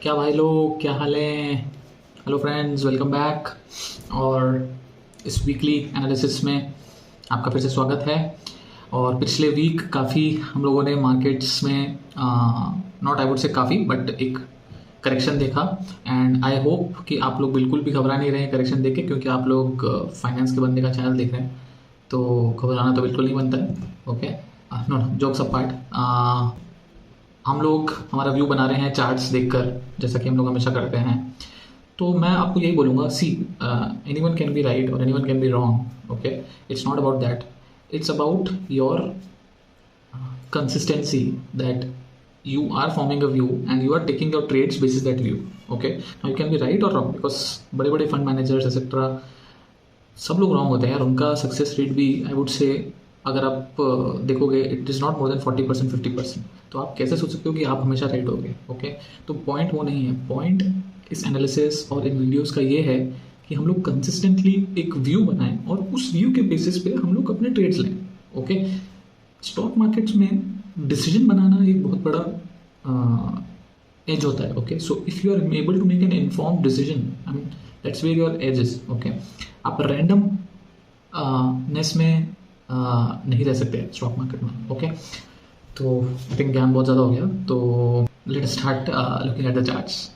क्या भाई लोग, क्या हाल है। Hello friends, welcome back. और इस वीकली एनालिसिस में आपका फिर से स्वागत है। और पिछले वीक काफ़ी हम लोगों ने मार्केट्स में नॉट आई वुड से काफ़ी बट एक करेक्शन देखा। एंड आई होप कि आप लोग बिल्कुल भी घबरा नहीं रहे हैं करेक्शन देख के, क्योंकि आप लोग फाइनेंस के बंदे का चैनल देख रहे हैं, तो घबराना तो बिल्कुल नहीं बनता है। Okay, no no, jokes apart, हम लोग हमारा व्यू बना रहे हैं चार्ट्स देखकर, जैसा कि हम लोग हमेशा करते हैं। तो मैं आपको यही बोलूँगा, see, any one can be right और any one can be wrong. Okay, it's not about that, it's about your consistency, that you are forming a view and you are taking your trades basis that view. Okay, now you can be right or wrong, because बड़े बड़े fund managers etcetera सब लोग wrong होते हैं यार। उनका success rate भी आई would से, अगर आप देखोगे, it is not more than 40% 50%। तो आप कैसे सोच सकते हो कि आप हमेशा राइट होगे। ओके, तो पॉइंट वो नहीं है। पॉइंट इस एनालिसिस और इन वीडियोस का ये है कि हम लोग कंसिस्टेंटली एक व्यू बनाएं और उस व्यू के बेसिस पे हम लोग अपने ट्रेड्स लें। ओके, स्टॉक मार्केट्स में डिसीजन बनाना एक बहुत बड़ा एज होता है। Okay, so if you are able to make an informed decision, I mean that's where your edge is. Okay, आप रैंडम नेस में नहीं रह सकते स्टॉक मार्केट में। ओके, तो आई थिंक ज्ञान बहुत ज़्यादा हो गया, तो let start looking at the charts.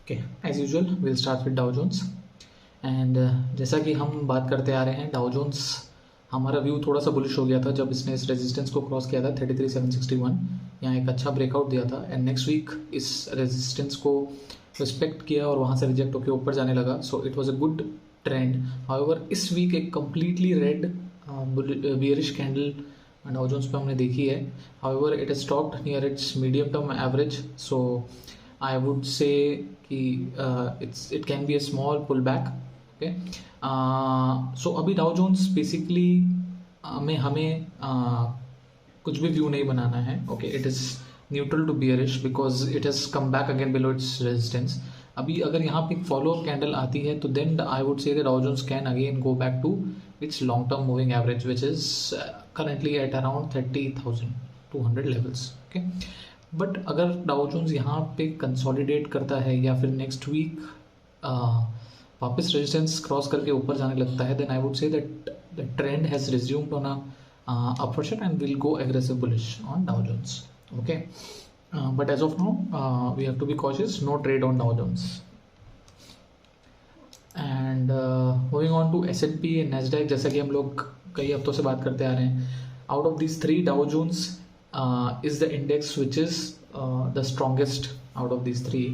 Okay, as usual will start with Dow Jones. And जैसा कि हम बात करते आ रहे हैं, डाउ जोन्स हमारा व्यू थोड़ा सा बुलिश हो गया था जब इसने इस रेजिस्टेंस को क्रॉस किया था 33,761। यहाँ एक अच्छा ब्रेकआउट दिया था एंड नेक्स्ट वीक इस रेजिस्टेंस को रिस्पेक्ट किया और वहाँ से रिजेक्ट होकर ऊपर जाने लगा। So it was a good trend. However इस वीक एक completely red bearish candle Dow Jones पे हमने देखी है। However it is stopped near its medium term average, so I would say कि it can be a small pullback. Okay, so अभी Dow Jones basically में हमें कुछ भी व्यू नहीं बनाना है। Okay, it is neutral to bearish because it has come back again below its resistance. अभी अगर यहाँ पे फॉलो अप कैंडल आती है तो then I would say Dow Jones can again go back to its long term moving average which is currently at around 30,200 levels. Okay, but अगर Dow Jones यहाँ पे कंसोलिडेट करता है या फिर नेक्स्ट वीक वापस रेजिस्टेंस क्रॉस करके ऊपर जाने लगता है, then I would say that the trend has resumed on a upward trend and will go aggressive bullish on Dow Jones. Okay, but as of now we have to be cautious, no trade on Dow Jones. And moving on to S&P and Nasdaq, जैसा कि हम लोग कई हफ्तों से बात करते आ रहे हैं, out of these three, Dow Jones is the index which is the strongest out of these three.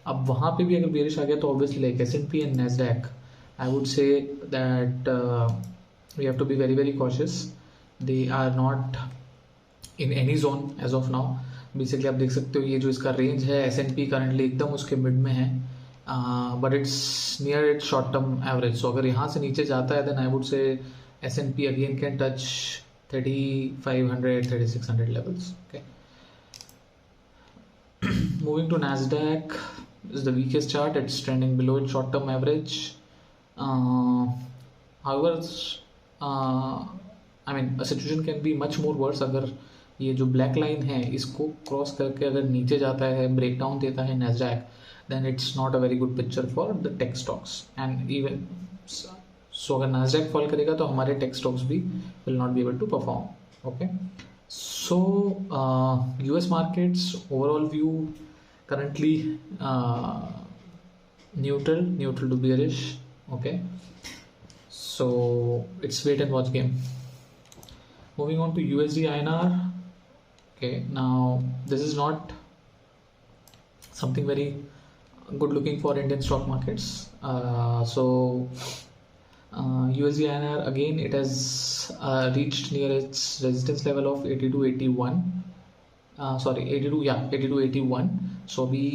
अब वहाँ पे भी अगर बेरिश आ गया तो obviously like S&P and Nasdaq, I would say that we have to be very very cautious. They are not in any zone as of now. Basically आप देख सकते हो ये जो इसका रेंज है, S&P currently एकदम उसके मिड में है, but it's near it's short term average. So अगर यहाँ से नीचे जाता है देन आई वुड से S&P again can touch 3,500 3,600 levels. Okay, moving to Nasdaq is the weakest chart. It's trending below its short term average. However, I mean a situation can be much more worse. अगर ये जो black line है इसको cross करके अगर नीचे जाता है, ब्रेक डाउन देता है Nasdaq, then it's not a very good picture for the tech stocks. And even so अगर Nasdaq फॉल करेगा तो हमारे टेक स्टॉक्स भी will not be able to perform. Okay, so US markets overall view currently neutral to bearish. Okay, so it's wait and watch game. Moving on to USD INR. Okay, now this is not something very good looking for Indian stock markets. So USD INR again, it has reached near its resistance level of 82.81. Sorry 82.81. So अभी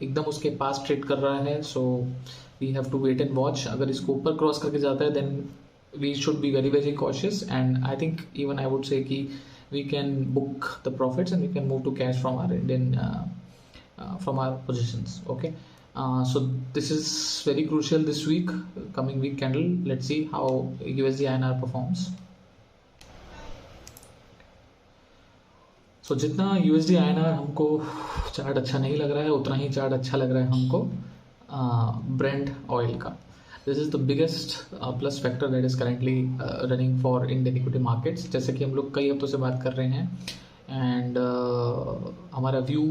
एकदम उसके पास trade कर रहा है, so we have to wait and watch. अगर इसको ऊपर क्रॉस करके जाता है then we should be very very cautious. And I think even I would say कि we can book the profits and we can move to cash from our Indian from our positions. Okay, so this is very crucial this week, coming week candle. Let's see how USD INR performs. So जितना USD INR हमको chart अच्छा नहीं लग रहा है, उतना ही chart अच्छा लग रहा है हमको ब्रेंट ऑयल का. This is the biggest plus factor that is currently running for Indian equity markets. जैसे कि हम लोग कई हफ्तों से बात कर रहे हैं एंड हमारा व्यू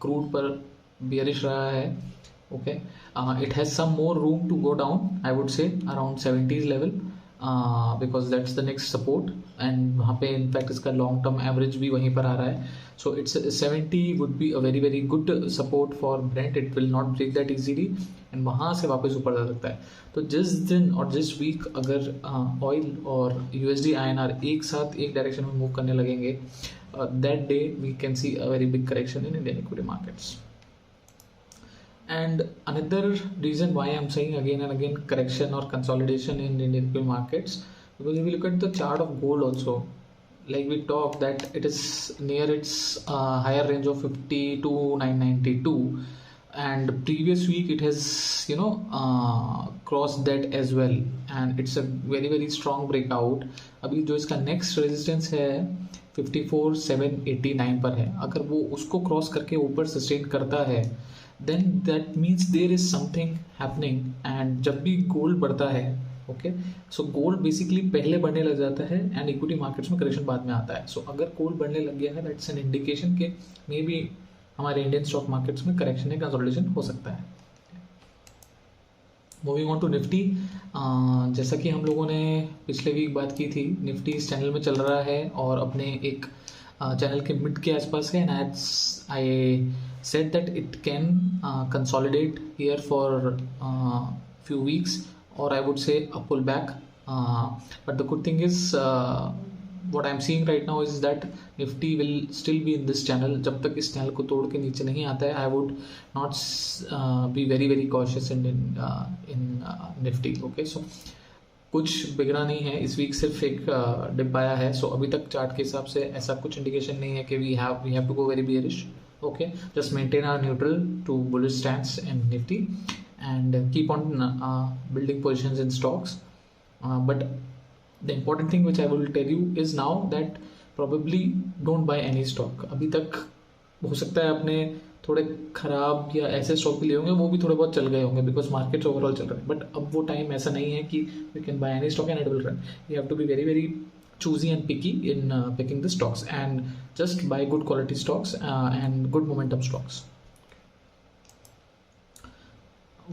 क्रूड पर बियरिश रहा है. Okay, it has some more room to go down, I would say around 70s level, because that's the next support and वहाँ पे इनफैक्ट इसका लॉन्ग टर्म एवरेज भी वहीं पर आ रहा है. So it's 70 would be a very very good support for Brent. It will not break that easily and वहाँ से वापस ऊपर जा सकता है. तो जिस दिन और जिस वीक अगर ऑयल और USD INR एक साथ एक डायरेक्शन में मूव करने लगेंगे, that day we can see a very big correction in Indian equity markets. And another reason why I'm saying again and again correction or consolidation in Indian equity markets, because if you look at the chart of gold also, like we talked that it is near its higher range of 52,992, and previous week it has crossed that as well, and it's a very very strong breakout. अभी जो इसका next resistance है 54,789 पर है. अगर वो उसको cross करके ऊपर सस्टेन करता है, then that means there is something happening. and जब भी गोल्ड बढ़ता है, ओके, सो गोल्ड बेसिकली पहले बढ़ने लग जाता है एंड इक्विटी मार्केट्स में करेक्शन बाद में आता है. सो अगर गोल्ड बढ़ने लग गया है, दैट्स एन इंडिकेशन के मे बी हमारे इंडियन स्टॉक मार्केट्स में करेक्शन या कंसोलिडेशन हो सकता है. मूविंग ऑन टू निफ्टी, जैसा कि हम लोगों ने पिछले वीक बात की थी, निफ्टी इस चैनल में चल रहा है और अपने एक चैनल के मिड के आसपास है. And I said that it can consolidate here for few weeks, or I would say a pullback, but the good thing is what I'm seeing right now is that Nifty will still be in this channel. जब तक इस channel को तोड़ के नीचे नहीं आता है, I would not be very very cautious in Nifty. Okay, so कुछ बिगड़ा नहीं है इस वीक, सिर्फ एक डिप आया है. सो अभी तक चार्ट के हिसाब से ऐसा कुछ इंडिकेशन नहीं है कि we have to go very bearish. Okay, just maintain our neutral to bullish stance in Nifty and keep on building positions in stocks. But the important thing which I will tell you is now that probably don't buy any stock. अभी तक हो सकता है आपने थोड़े खराब या ऐसे स्टॉक भी लिए होंगे, वो भी थोड़े बहुत चल गए होंगे बिकॉज मार्केट्स ओवरऑल चल रहे हैं. बट अब वो टाइम ऐसा नहीं है कि we can buy any stock and it will run. You have to be very very choosy and picky in picking the stocks, and just buy good quality stocks and good momentum stocks.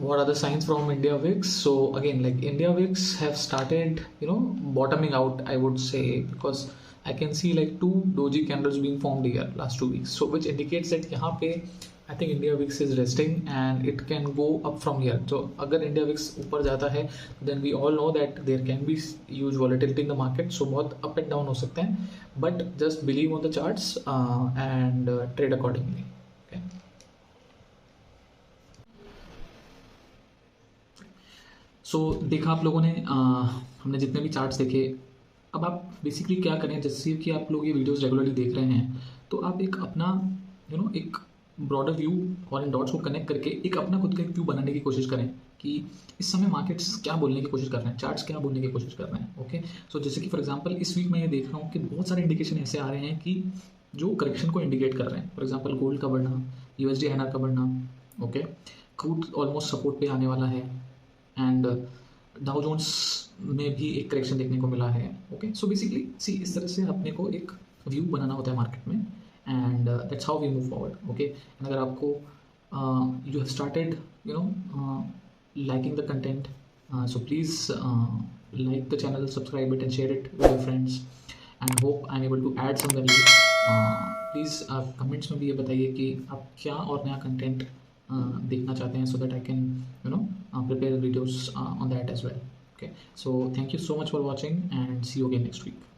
What are the signs from India VIX? So again, like India VIX have started bottoming out, I would say, because I can see like two doji candles being formed here last 2 weeks, so which indicates that यहाँ पे I think India VIX is resting and it can go up from here. So अगर India VIX ऊपर जाता है, then we all know that there can be huge volatility in the market. So बहुत up and down हो सकते हैं, but just believe on the charts and trade accordingly. Okay. So देखा आप लोगों ने, हमने जितने भी चार्ट्स देखे. अब आप बेसिकली क्या करें, जैसे कि आप लोग ये वीडियोस रेगुलरली देख रहे हैं, तो आप एक अपना एक ब्रॉडर व्यू और इन डॉट्स को कनेक्ट करके एक अपना खुद का एक व्यू बनाने की कोशिश करें कि इस समय मार्केट्स क्या बोलने की कोशिश कर रहे हैं, चार्ट्स क्या बोलने की कोशिश कर रहे हैं. ओके, सो जैसे कि फॉर एग्जांपल इस वीक मैं ये देख रहा हूँ कि बहुत सारे इंडिकेशन ऐसे आ रहे हैं कि जो करेक्शन को इंडिकेट कर रहे हैं. फॉर एग्जांपल गोल्ड का बढ़ना, USD INR का बढ़ना. ओके, क्रूड ऑलमोस्ट सपोर्ट पे आने वाला है एंड डाउ जोन्स में भी एक करेक्शन देखने को मिला है. ओके, सो बेसिकली सी इस तरह से अपने को एक व्यू बनाना होता है मार्केट में, and that's how we move forward. Okay, and अगर आपको you have started liking the content, so please like the channel, subscribe it and share it with your friends, and hope I'm able to add some value. Please comments में भी ये बताइए कि आप क्या और नया content देखना चाहते हैं, so that I can prepare videos on that as well. Okay, so thank you so much for watching and see you again next week.